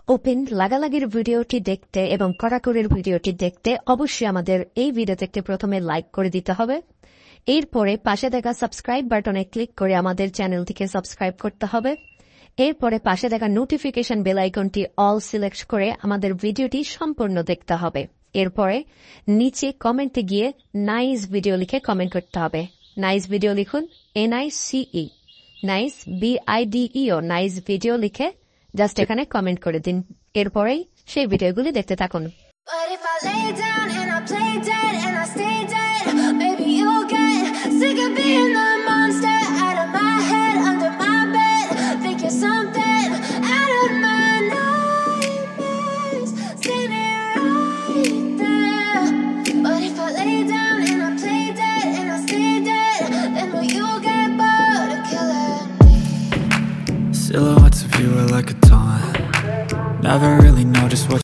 Open লাগালাগির ভিডিওটি দেখতে এবং কড়াকড়ির ভিডিওটি দেখতে অবশ্যই আমাদের এই ভিডিওতে প্রথমে লাইক করে দিতে হবে। এরপরে পাশে দেখা সাবস্ক্রাইব বাটনে ক্লিক করে আমাদের চ্যানেলটিকে সাবস্ক্রাইব করতে হবে। এরপরে পাশে দেখা নোটিফিকেশন বেল আইকনটি অল সিলেক্ট করে আমাদের ভিডিওটি সম্পূর্ণ দেখতে হবে। এরপরে নিচে কমেন্টে গিয়ে নাইস ভিডিও লিখে কমেন্ট করতে হবে। নাইস ভিডিও লিখুন, NICE, nice BIDEO, nice video লিখে জাস্ট এখানে কমেন্ট করে দিন। এরপরেই সেই ভিডিওগুলি দেখতে থাকুন। But if I lay down and I play dead and I stay dead, maybe you'll get sick of being the monster out of my head, under my bed. Think you're something out of my nightmares, standing right there. But if I lay down and I play dead and I stay dead, then will you get bored of killing me? Silhouettes of you are like a taunt. Never really know just what